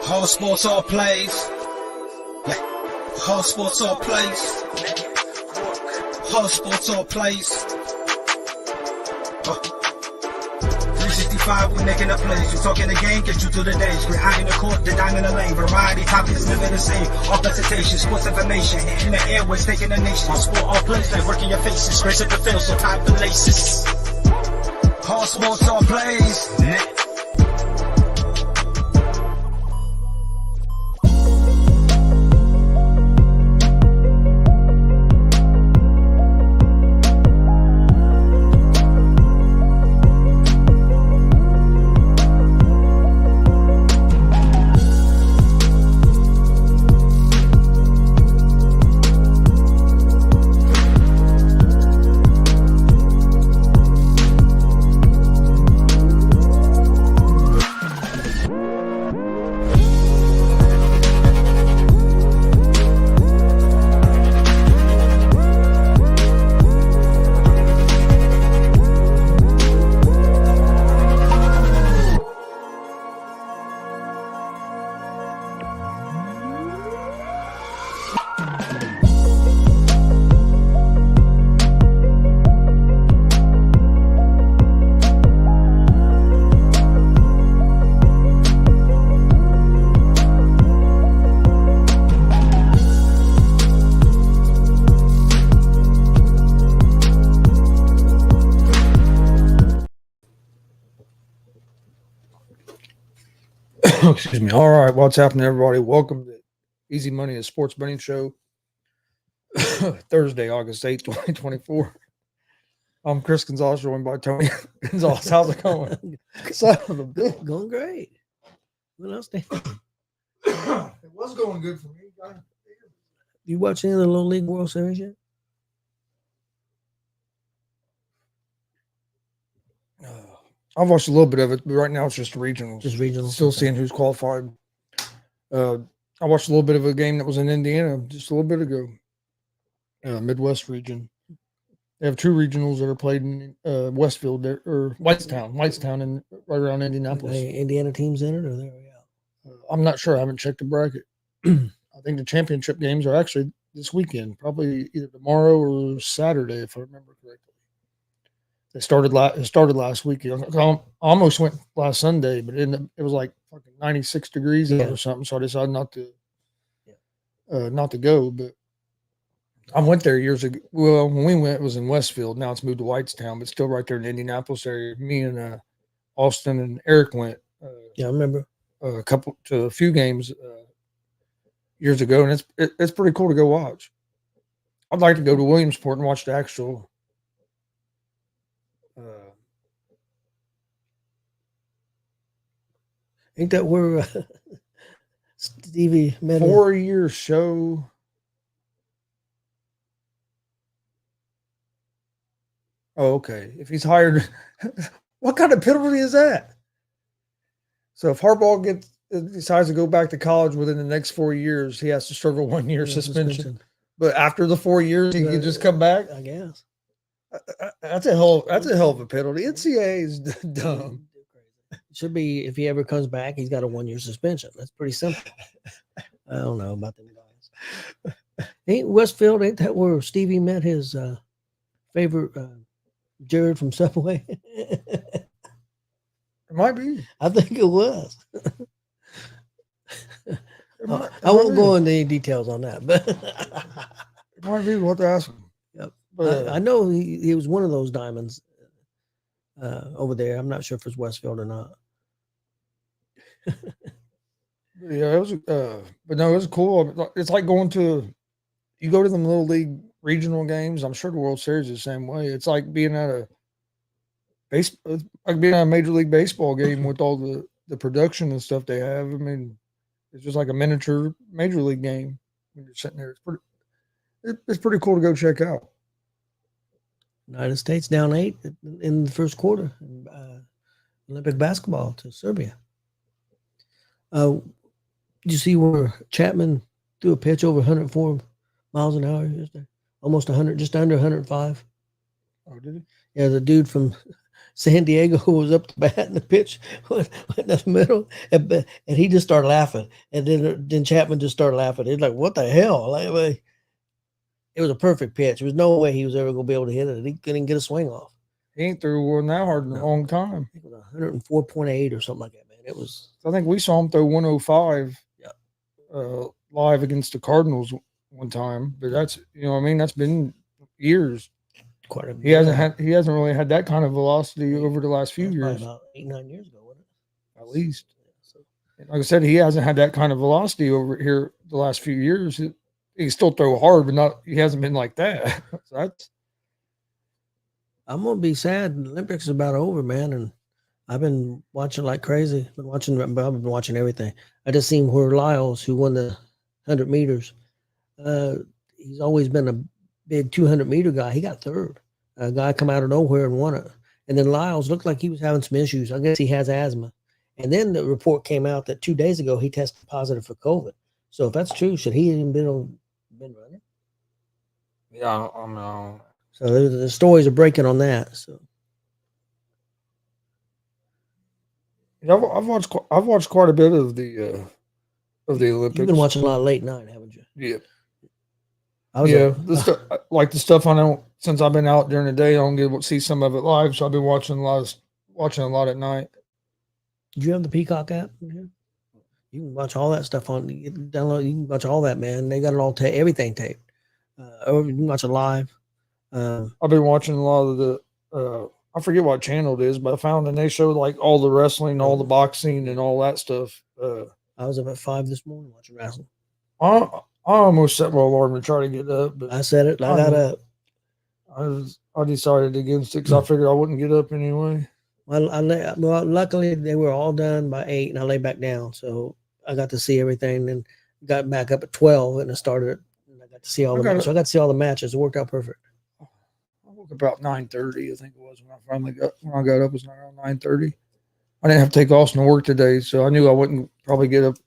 All sports, all plays. Yeah. All sports, all plays. All sports, all plays. 365, we making a plays. You talking the game, get you through the days. Behind the court, the dime in the lane. Variety topics, living the same. All presentation, sports information. Hitting the airways, taking the nation. All sport, all plays, like working your faces. Grace at the field, so tie the laces. All sports, all plays. Excuse me. All right. What's happening, everybody? Welcome to Easy Money, a sports betting show. Thursday, August 8th, 2024. I'm Chris Gonzalez, joined by Tony Gonzalez. How's it going? Son of a bitch. Going great. What else? It was going good for me. You watch any of the Little League World Series yet? I've watched a little bit of it, but right now it's just regionals. Just regionals. Still seeing who's qualified. I watched a little bit of a game that was in Indiana just a little bit ago. Midwest region. They have two regionals that are played in Westfield there, or Whitestown, and right around Indianapolis. Indiana teams in it, or there? Yeah. I'm not sure. I haven't checked the bracket. I think the championship games are actually this weekend, probably either tomorrow or Saturday, if I remember correctly. It started last weekend. I almost went last Sunday, but it was like fucking 96 degrees or something. So I decided not to go. But I went there years ago. Well, when we went, it was in Westfield. Now it's moved to Whitestown, but still right there in the Indianapolis area. Me and Austin and Eric went. I remember a few games years ago, and it's pretty cool to go watch. I'd like to go to Williamsport and watch the actual. Ain't that where Stevie met 4-year show? Oh, okay. If he's hired, what kind of penalty is that? So if Harbaugh decides to go back to college within the next 4 years, he has to serve a 1-year suspension. But after the 4 years, he can just come back. I guess that's a hell of a penalty. NCAA is dumb. Should be, if he ever comes back, he's got a 1-year suspension. That's pretty simple. I don't know about them guys. Ain't Westfield, ain't that where Stevie met his favorite Jared from Subway? It might be. I think it was. I won't go into any details on that, but it might be. We'll have to ask him. Yep. But I know he was one of those diamonds over there. I'm not sure if it's Westfield or not. Yeah, it was. But no, it was cool. It's like you go to them Little League regional games. I'm sure the World Series is the same way. It's like being at a Major League Baseball game with all the production and stuff they have. I mean, it's just like a miniature Major League game when you're sitting there. It's pretty cool to go check out. United States down 8 in the first quarter. Olympic basketball to Serbia. Did you see where Chapman threw a pitch over 104 miles an hour yesterday? Almost 100, just under 105. Oh, did he? Yeah, the dude from San Diego was up to bat in the pitch went in the middle, and he just started laughing, and then Chapman just started laughing. He's like, "What the hell?" Like, it was a perfect pitch. There was no way he was ever going to be able to hit it. He couldn't get a swing off. He ain't threw one that hard in a long time. I think it was 104.8 or something like that, man. It was. I think we saw him throw 105 live against the Cardinals one time, but that's that's been years. Quite a bit. He hasn't really had that kind of velocity over the last few years. About 8-9 years ago, wasn't it? At least. So, like I said, he hasn't had that kind of velocity over here the last few years. He can still throw hard, but he hasn't been like that. So that's. I'm gonna be sad. The Olympics is about over, man, and I've been watching like crazy. I've been watching everything. I just seen where Lyles, who won the 100 meters, he's always been a big 200-meter guy. He got third. A guy come out of nowhere and won it. And then Lyles looked like he was having some issues. I guess he has asthma. And then the report came out that 2 days ago he tested positive for COVID. So if that's true, should he even been running? Yeah, I don't know. So the stories are breaking on that. So. Yeah, I've watched quite a bit of the Olympics. You've been watching a lot of late night, haven't you? Yeah. The stuff I know since I've been out during the day, I don't get to see some of it live, so I've been watching a lot at night. Do you have the Peacock app? Mm-hmm. You can watch all that stuff on. You can watch all that, man. They got it all everything taped. Or you can watch it live. I've been watching a lot of the. I forget what channel it is, but I found and they showed like all the wrestling, all the boxing, and all that stuff. I was up at 5 this morning watching wrestling. I almost set my alarm to try to get up, but I set it. I got up. I decided against it because I figured I wouldn't get up anyway. Well, luckily they were all done by 8, and I lay back down, so I got to see everything. And got back up at 12, and it started. And I got to see all the matches. So I got to see all the matches. It worked out perfect. I woke about 9:30. I think it was when I got up. It was around 9:30. I didn't have to take Austin to work today, so I knew I wouldn't probably get up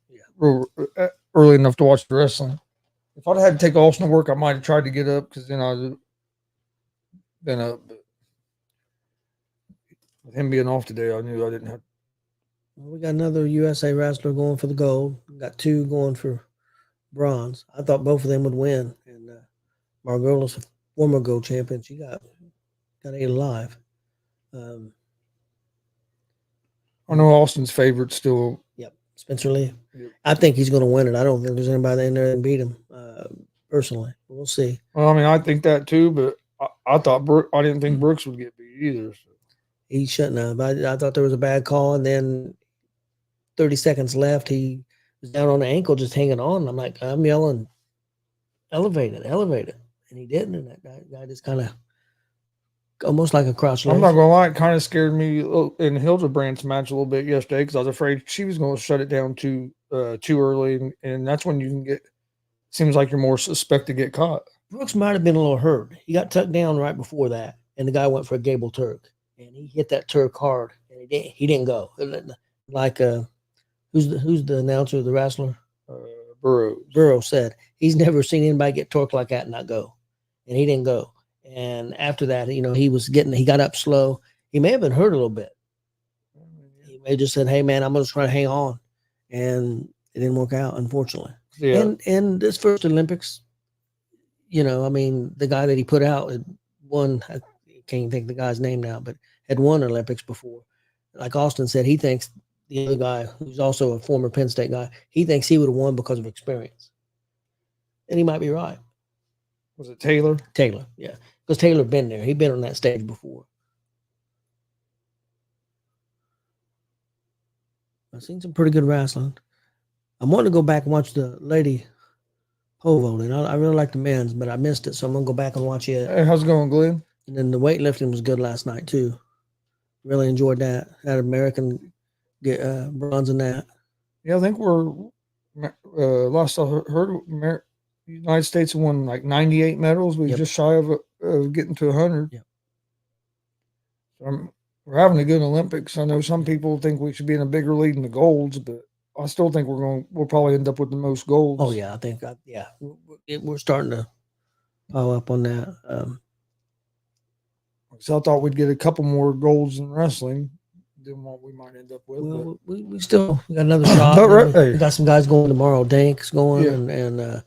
early enough to watch the wrestling. If I'd had to take Austin to work, I might have tried to get up because then I'd been up. But with him being off today, I knew I didn't have. Well, we got another USA wrestler going for the gold. We got 2 going for bronze. I thought both of them would win. And Margola's a former gold champion. She got 8 alive. I know Austin's favorite still. Yep, Spencer Lee. Yep. I think he's going to win it. I don't think there's anybody in there that can beat him. Personally, we'll see. Well, I mean, I think that too, but I didn't think Brooks would get beat either. So. He shouldn't have. I thought there was a bad call, and then 30 seconds left, he was down on the ankle, just hanging on. I'm yelling, elevate it, and he didn't. And that guy just kind of almost like a crouch. I'm not gonna lie, it kind of scared me in Hildebrandt's match a little bit yesterday because I was afraid she was going to shut it down too early, and that's when you can get. Seems like you're more suspect to get caught. Brooks might have been a little hurt. He got tucked down right before that, and the guy went for a Gable Turk, and he hit that Turk hard, and he didn't go. Like who's the announcer, the wrestler? Burroughs said he's never seen anybody get torqued like that and not go, and he didn't go. And after that, he got up slow. He may have been hurt a little bit. He may have just said, "Hey, man, I'm going to try to hang on," and it didn't work out, unfortunately. Yeah. And this first Olympics, the guy that he put out had won. I can't think of the guy's name now, but had won Olympics before. Like Austin said, he thinks the other guy, who's also a former Penn State guy, he thinks he would have won because of experience. And he might be right. Was it Taylor? Taylor, yeah. Because Taylor been there. He'd been on that stage before. I've seen some pretty good wrestling. I'm wanting to go back and watch the lady pole vaulting. I really like the men's, but I missed it, so I'm going to go back and watch it. Hey, how's it going, Glenn? And then the weightlifting was good last night, too. Really enjoyed that. Had American get bronze in that. Yeah, I think we're last I heard, the United States won like 98 medals. We're just shy of getting to 100. Yep. We're having a good Olympics. I know some people think we should be in a bigger lead in the golds, but I still think we'll probably end up with the most golds. Oh yeah, I think we're starting to pile up on that. So I thought we'd get a couple more golds in wrestling than what we might end up with. Well, we still got another shot. We got some guys going tomorrow. Dank's going,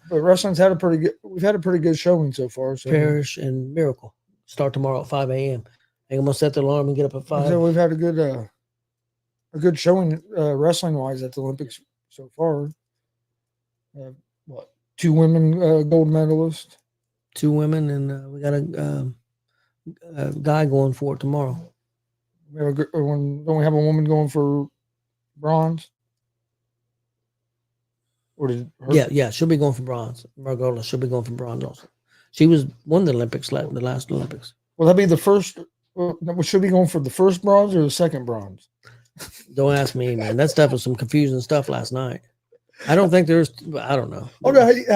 but wrestling's had a pretty good. We've had a pretty good showing so far. So Parrish and Miracle start tomorrow at 5 a.m. I'm gonna set the alarm and get up at 5. So we've had a good showing wrestling wise at the Olympics so far. What 2 women gold medalists? 2 women, and we got a guy going for it tomorrow. We have don't we have a woman going for bronze? Or Yeah, she'll be going for bronze. Margola, she'll be going for bronze also. She won the Olympics, the last Olympics. Will that be the first? Should be going for the first bronze or the second bronze? Don't ask me, man. That stuff was some confusing stuff last night. I don't think there's. I don't know. How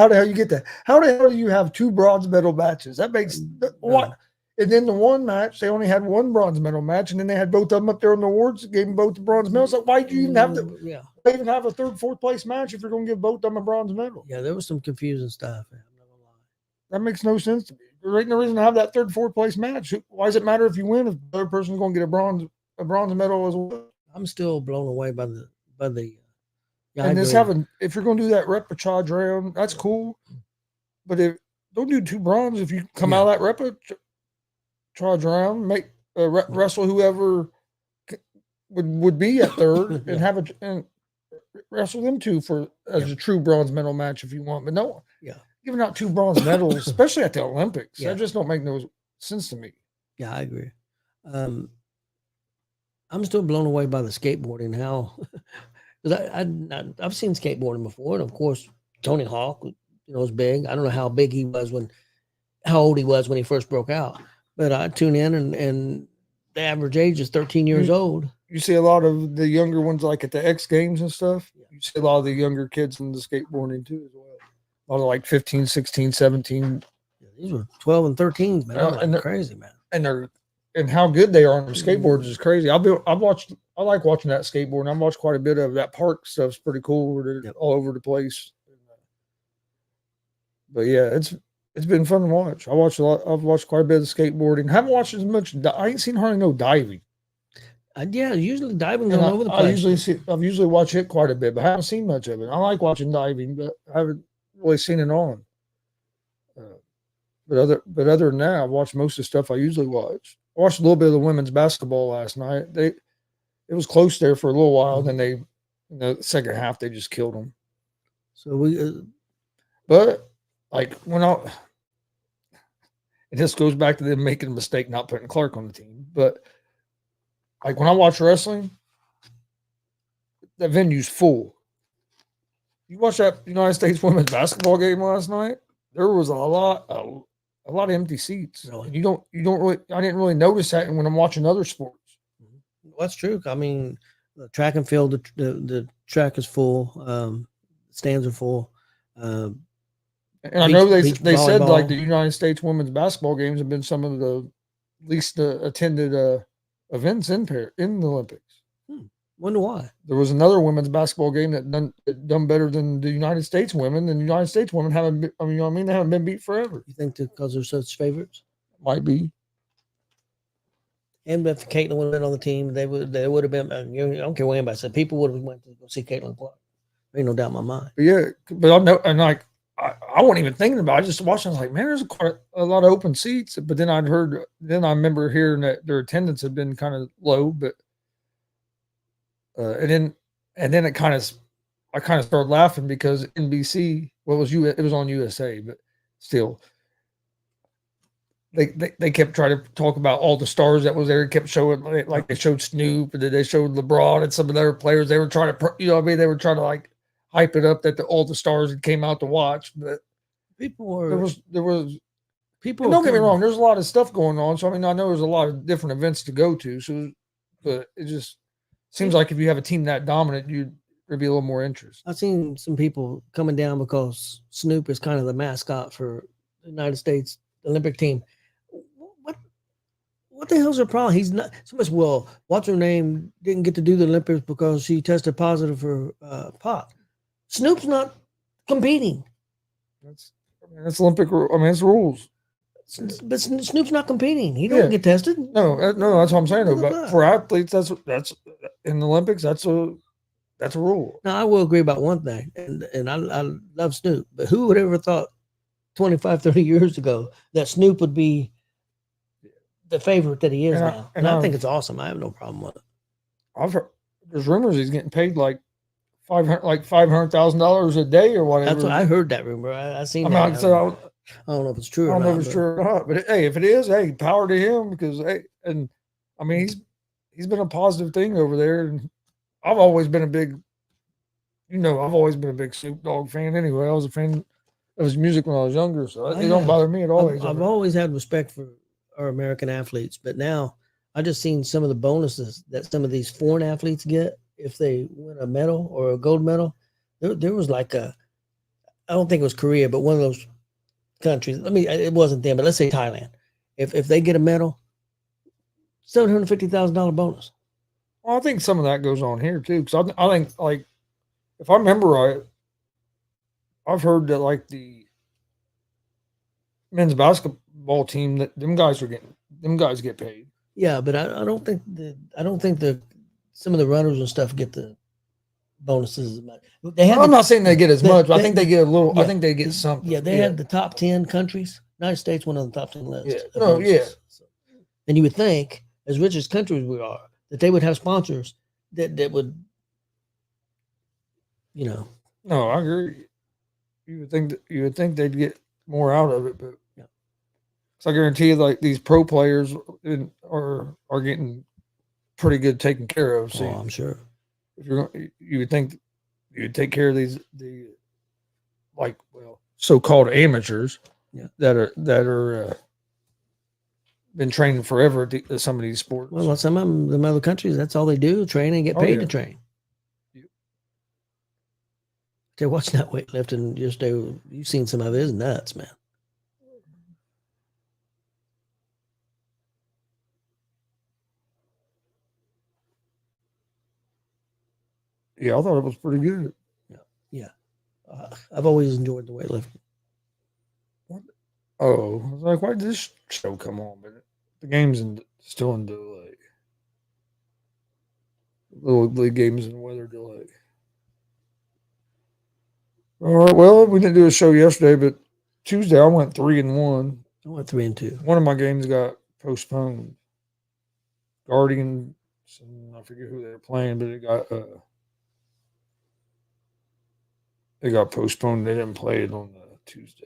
the hell you get that? How the hell do you have 2 bronze medal matches? That makes what? And then the one match, they only had 1 bronze medal match, and then they had both of them up there on the awards, gave them both the bronze medals. Like, why do you even have even have a 3rd, 4th place match if you're going to give both of them a bronze medal? Yeah, there was some confusing stuff. I'm not gonna lie. That makes no sense to me. There ain't no reason to have that 3rd, 4th place match. Why does it matter if you win if the other person's going to get a bronze medal as well? I'm still blown away by the. Yeah, and if you're going to do that repechage round, that's cool. But don't do 2 bronze if you come out of that repechage round, wrestle whoever would be at 3rd and wrestle them 2 as a true bronze medal match if you want. But no, giving out 2 bronze medals, especially at the Olympics, that just don't make no sense to me. Yeah, I agree. I'm still blown away by the skateboarding. How, because I've seen skateboarding before, and of course Tony Hawk, is big. I don't know how big he was how old he was when he first broke out, but I tune in and the average age is 13 years old. You see a lot of the younger ones, like at the X Games and stuff. You see a lot of the younger kids in the skateboarding too as well. A lot of like 15, 16, 17. These were 12 and 13s, man. And they're crazy, man. And how good they are on their skateboards is crazy. I like watching that skateboard. I've watched quite a bit of that park stuff's pretty cool. Where they're all over the place. But yeah, it's been fun to watch. I've watched quite a bit of skateboarding. Haven't watched as much. I ain't seen hardly no diving. Usually diving's all over the place. I've usually watched it quite a bit, but I haven't seen much of it. I like watching diving, but I haven't really seen it on. But other than that, I've watched most of the stuff I usually watch. I watched a little bit of the women's basketball last night. It was close there for a little while. Then they, in the second half, they just killed them. So but like and this goes back to them making a mistake not putting Clark on the team. But like when I watch wrestling, that venue's full. You watch that United States women's basketball game last night. There was a lot of empty seats. Really? And you don't really. I didn't really notice that when I'm watching other sports. Well, that's true. I mean, the track and field, the track is full. Stands are full. And I know they said like the United States women's basketball games have been some of the least attended events in the Olympics. Wonder why. There was another women's basketball game that done better than the United States women, and the United States women haven't. They haven't been beat forever. You think because they're such favorites? Might be. And if Caitlin would have been on the team, they would have been. I don't care what anybody said. People would have went to go see Caitlin Clark. Ain't no doubt in my mind. But I know, and like I wasn't even thinking about it. I just watched. I was like, man, there's quite a lot of open seats. But then I remember hearing that their attendance had been kind of low, but. And then I kind of started laughing because NBC, it was on USA, but still, they kept trying to talk about all the stars that was there. Kept showing like they showed Snoop, and then they showed LeBron and some of the other players. They were trying to, they were trying to like hype it up that all the stars that came out to watch. But people were there was people. Don't get me wrong. There's a lot of stuff going on. So I know there's a lot of different events to go to. So, but it just. Seems like if you have a team that dominant, there'd be a little more interest. I've seen some people coming down because Snoop is kind of the mascot for the United States Olympic team. What the hell's her problem? He's not so much. Well, what's her name didn't get to do the Olympics because she tested positive for pot. Snoop's not competing. That's Olympic. It's rules. But Snoop's not competing. He don't get tested. No, that's what I'm saying. Though, but for athletes, that's in the Olympics. That's a rule. Now I will agree about one thing, and I love Snoop, but who would ever thought 25, 30 years ago that Snoop would be the favorite that he is now? And I think it's awesome. I have no problem with it. I've heard there's rumors he's getting paid like $500,000 a day or whatever. That's what I heard that rumor. I seen that. I don't know if it's true. I don't know if it's true or not. But hey, if it is, hey, power to him because and I mean he's been a positive thing over there, and I've always been a big Snoop Dogg fan. Anyway, I was a fan of his music when I was younger, so it don't bother me at all. I've always had respect for our American athletes, but now I just seen some of the bonuses that some of these foreign athletes get if they win a medal or a gold medal. There was like I don't think it was Korea, but one of those countries. It wasn't them, but let's say Thailand. If they get a medal, $750,000 bonus. Well, I think some of that goes on here too, because I think like if I remember right, I've heard that like the men's basketball team that them guys get paid. Yeah, but I don't think some of the runners and stuff get the bonuses as much. I'm not saying they get as much, but I think they get a little. Yeah, I think they get something. Yeah, they had the top 10 countries. United States, one of the top 10 lists. Yeah. So, and you would think, as rich as countries we are, that they would have sponsors that would, No, I agree. You would think they'd get more out of it, but yeah. So I guarantee you, like these pro players are getting pretty good taken care of. So I'm sure. If you would think you'd take care of the so-called amateurs, that are been training forever at some of these sports. Well, some of them other countries, that's all they do: train and get paid to train. They're watching that weightlifting yesterday. You've seen some of it. It's nuts, man. Yeah, I thought it was pretty good. Yeah. I've always enjoyed the weightlifting. Oh, I was like, why did this show come on? But the game's still in delay. Little league games in weather delay. All right, well, we didn't do a show yesterday, but Tuesday I went 3-1. I went 3-2. One of my games got postponed. Guardians, I forget who they were playing, but it got postponed. They didn't play it on Tuesday.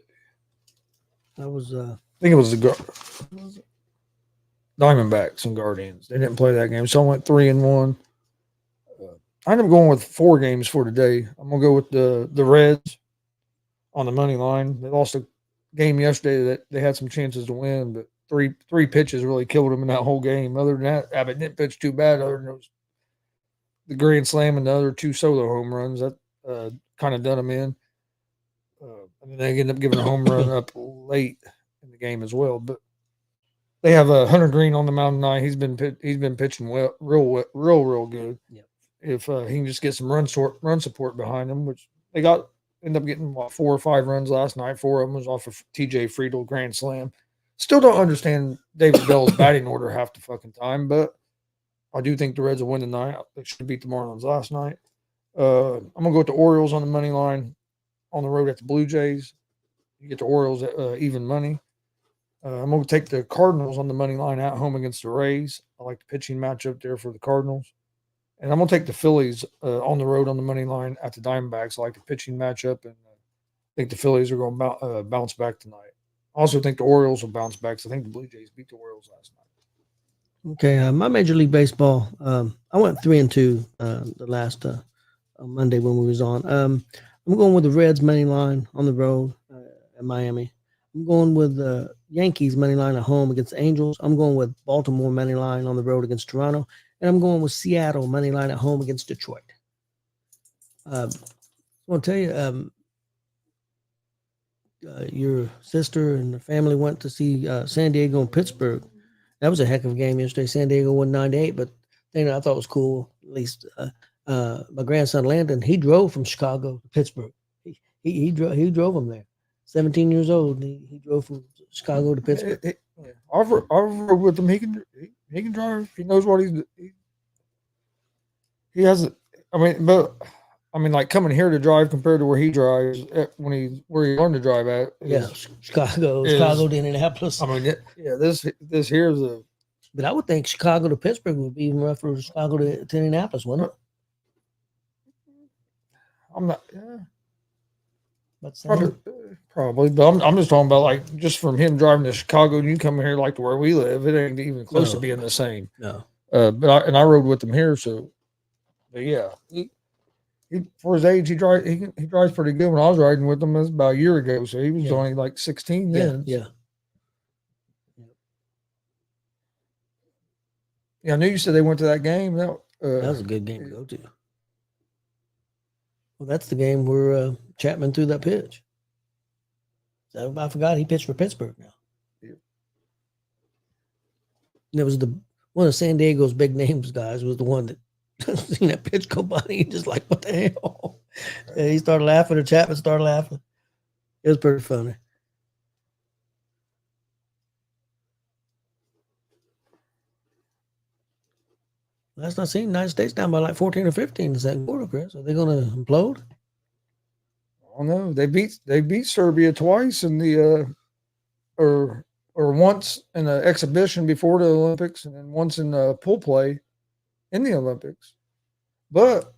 That was I think it was the Diamondbacks and Guardians. They didn't play that game, so I went 3-1. I ended up going with 4 games for today. I'm gonna go with the Reds on the money line. They lost a game yesterday that they had some chances to win, but three pitches really killed them in that whole game. Other than that, Abbott didn't pitch too bad. Other than the grand slam and the other 2 solo home runs that kind of done them in. And then they ended up giving a home run up late in the game as well. But they have Hunter Green on the mound tonight. He's been pitching real good. Yep. If he can just get some run support behind him, which they end up getting 4 or 5 runs last night. 4 of them was off of TJ Friedel grand slam. Still don't understand David Bell's batting order half the fucking time, but I do think the Reds will win tonight. They should beat the Marlins last night. I'm gonna go with the Orioles on the money line on the road at the Blue Jays. You get the Orioles at even money. I'm gonna take the Cardinals on the money line at home against the Rays. I like the pitching matchup there for the Cardinals. And I'm going to take the Phillies on the road on the money line at the Diamondbacks. I like the pitching matchup, and I think the Phillies are going to bounce back tonight. I also think the Orioles will bounce back, because I think the Blue Jays beat the Orioles last night. Okay, my Major League Baseball, I went 3-2 the last Monday when we was on. I'm going with the Reds money line on the road at Miami. I'm going with the Yankees money line at home against the Angels. I'm going with Baltimore money line on the road against Toronto. And I'm going with Seattle money line at home against Detroit. I want to tell you, your sister and the family went to see San Diego and Pittsburgh. That was a heck of a game yesterday. San Diego won 9-8, but thing I thought was cool, at least my grandson Landon, he drove from Chicago to Pittsburgh. He drove him there. 17 years old. He drove from Chicago to Pittsburgh. I've rode with him. He can drive. He knows what he has. Like coming here to drive compared to where he drives where he learned to drive at. Chicago to Indianapolis. This here is a. But I would think Chicago to Pittsburgh would be even rougher than Chicago to Indianapolis, wouldn't it? I'm not. Yeah. Probably, but I'm just talking about like just from him driving to Chicago and you coming here like to where we live, it ain't even close to being the same. No. But I rode with him here, so. But yeah, he for his age he drives pretty good. When I was riding with him, that's about a year ago, so he was only like 16 then. Yeah. Yeah, I knew you said they went to that game. That was a good game to go to. Well, that's the game where Chapman threw that pitch. So I forgot he pitched for Pittsburgh now. Yeah. And it was one of San Diego's big names guys was the one that seen that pitch go by. He just like, what the hell? And he started laughing, or Chapman started laughing. It was pretty funny. Last I seen, United States down by like 14 or 15 in the second quarter, Chris. Are they going to implode? I don't know. They beat Serbia twice in the or once in the exhibition before the Olympics, and then once in the pool play in the Olympics. But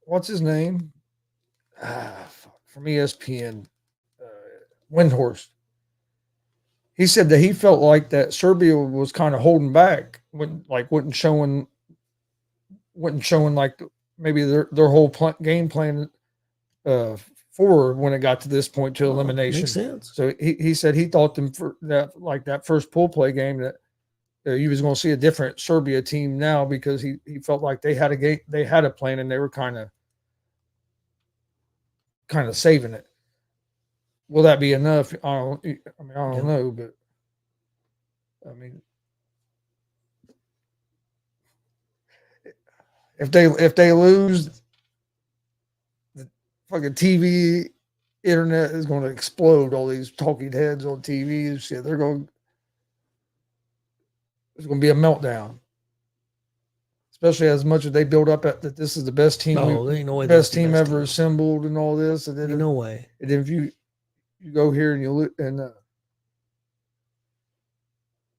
what's his name? From ESPN, Windhorst. He said that he felt like that Serbia was kind of holding back, wasn't showing like maybe their whole game plan forward when it got to this point to elimination. Makes sense. So he said he thought them for that first pool play game that he was going to see a different Serbia team now because he felt like they had a plan and they were kind of saving it. Will that be enough? I don't know, but if they lose, the fucking TV internet is going to explode. All these talking heads on TV and shit, there's going to be a meltdown. Especially as much as they build up that this is the best team, best team ever assembled, and all this, and then no way. And then if you go here and you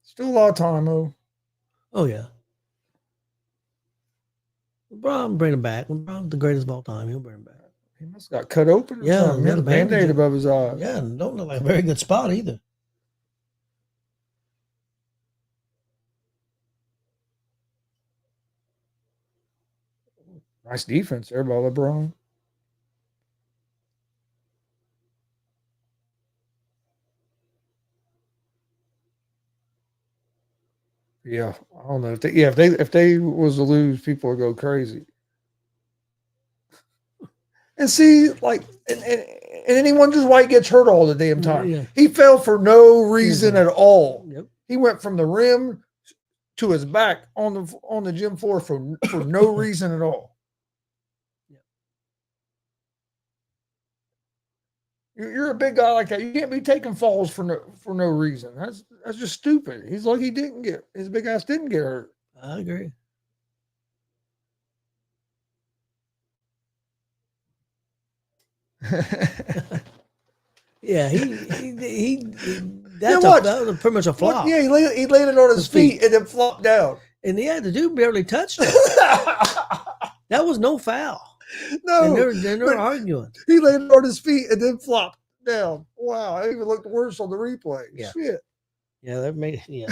still a lot of time though. Oh yeah. LeBron bring him back. LeBron's the greatest of all time. He'll bring him back. He must have got cut open. He had a Band-Aid above his eye. Yeah, and don't look like a very good spot either. Nice defense there by LeBron. Yeah, I don't know if they was to lose, people would go crazy. And see, like, and anyone just White gets hurt all the damn time. Yeah. He fell for no reason at all. Yep. He went from the rim to his back on the gym floor for no reason at all. You're a big guy like that. You can't be taking falls for no reason. That's just stupid. He's like his big ass didn't get hurt. I agree. Yeah, that was pretty much a flop. Yeah, he landed on his feet and then flopped down. And the dude barely touched him. That was no foul. No, they're arguing. He landed on his feet and then flopped down. Wow, it even looked worse on the replay. Yeah. Shit. Yeah, that made he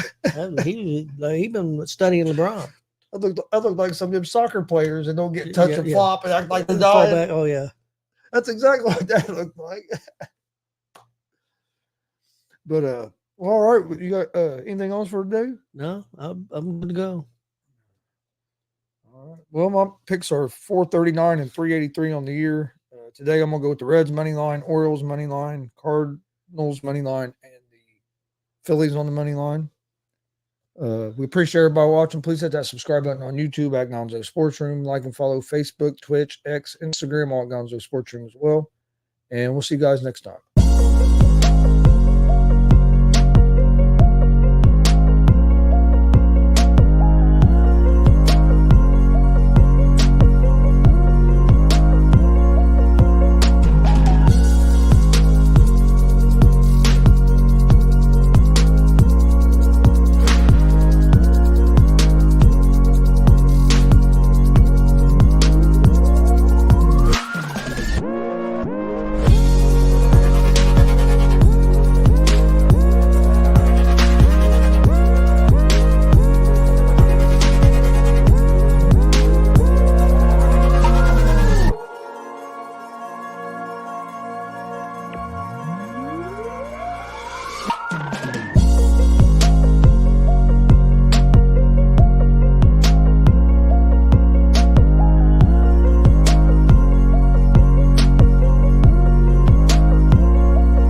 been studying LeBron. I look like some of them soccer players that don't get touched and flop and act like they're fall dying. back. Oh yeah, that's exactly what that looked like. But well, all right. You got anything else for today? No, I'm good to go. All right. Well, my picks are 439 and 383 on the year. Today, I'm gonna go with the Reds money line, Orioles money line, Cardinals money line, and the Phillies on the money line. We appreciate everybody watching. Please hit that subscribe button on YouTube at Gonzo Sports Room. Like and follow Facebook, Twitch, X, Instagram, all at Gonzo Sports Room as well. And we'll see you guys next time.